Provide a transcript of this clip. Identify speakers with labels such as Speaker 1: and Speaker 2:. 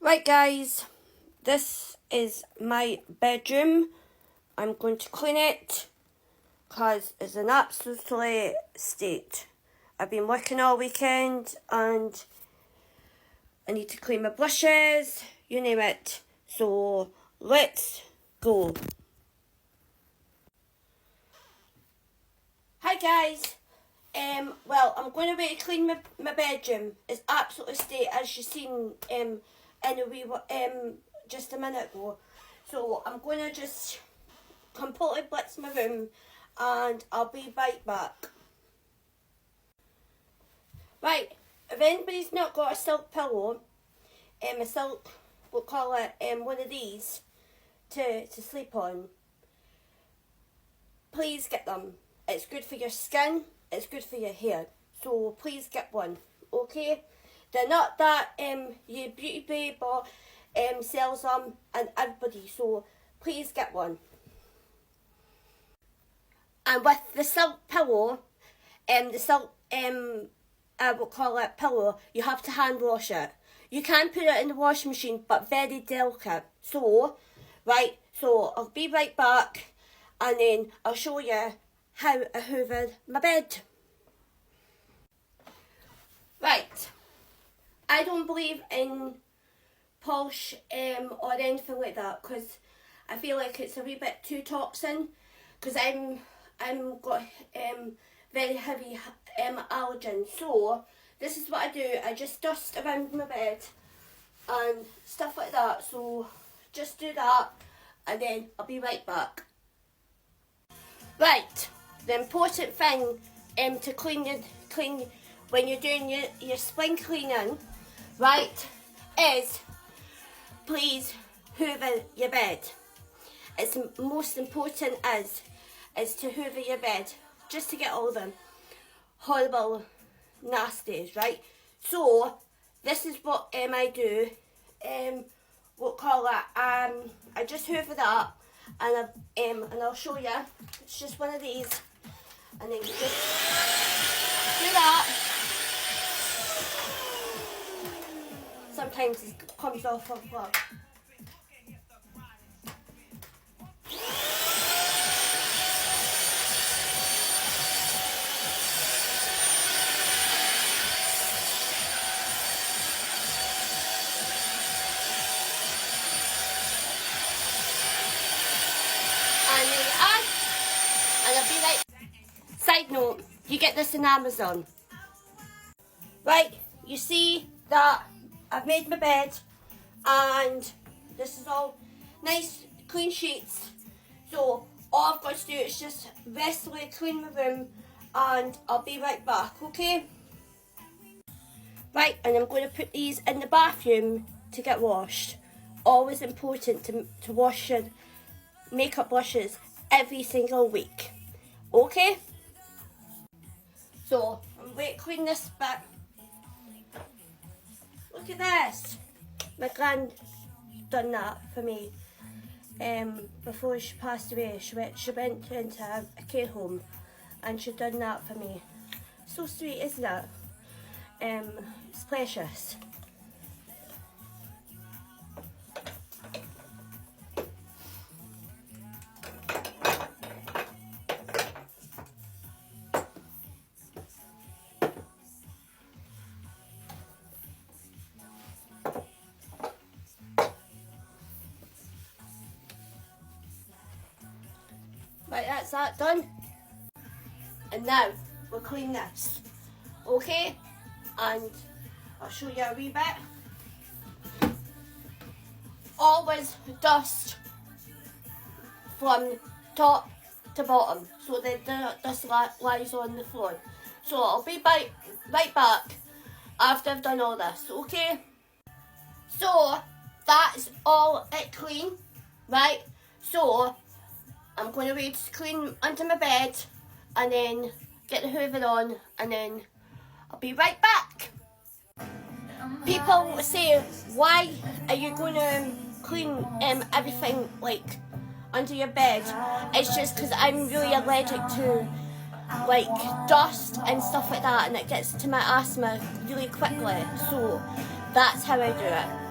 Speaker 1: Right guys, this is my bedroom. I'm going to clean it because it's an absolute state. I've been working all weekend and I need to clean my brushes, you name it. So let's go. Hi guys. Well, I'm going away to clean my bedroom. It's absolutely state, as you've seen in a wee just a minute ago. So I'm going to just completely blitz my room and I'll be right back. Right, if anybody's not got a silk pillow, a silk, we'll call it one of these to sleep on, please get them. It's good for your skin, it's good for your hair, so please get one, okay? They're not that your Beauty Babe or sells them and everybody, so please get one. And with the silk pillow, the silk we'll call it pillow, you have to hand wash it. You can put it in the washing machine, but very delicate. So, right, so I'll be right back and then I'll show you how I hoovered my bed. Right, I don't believe in polish or anything like that because I feel like it's a wee bit too toxin because I'm got very heavy allergens. So this is what I do. I just dust around my bed and stuff like that. So just do that and then I'll be right back. Right, the important thing to clean when you're doing your spring cleaning, right, is please hoover your bed. It's most important is to hoover your bed just to get all them horrible nasties, right? So this is what I do. We'll call it I just hoover that and I'll show you. It's just one of these and then you just do that. Sometimes it comes off of what. And then you add, and I'll be right. Side note, you get this in Amazon. Right, you see that I've made my bed and this is all nice clean sheets. So all I've got to do is just restfully clean my room and I'll be right back, okay? Right, and I'm going to put these in the bathroom to get washed. Always important to wash your makeup brushes every single week, okay? So I'm going to clean this back. Look at this. My gran done that for me before she passed away. She went into a care home and she done that for me. So sweet, isn't it? It's precious. Right, that's that done. And now we'll clean this, okay? And I'll show you a wee bit. Always dust from top to bottom, so the dust lies on the floor. So I'll be right back after I've done all this, okay? So that's all it clean, right? So I'm going to wait to clean under my bed and then get the hoover on and then I'll be right back. People say, why are you going to clean everything like under your bed? It's just because I'm really allergic to like dust and stuff like that and it gets to my asthma really quickly. So that's how I do it.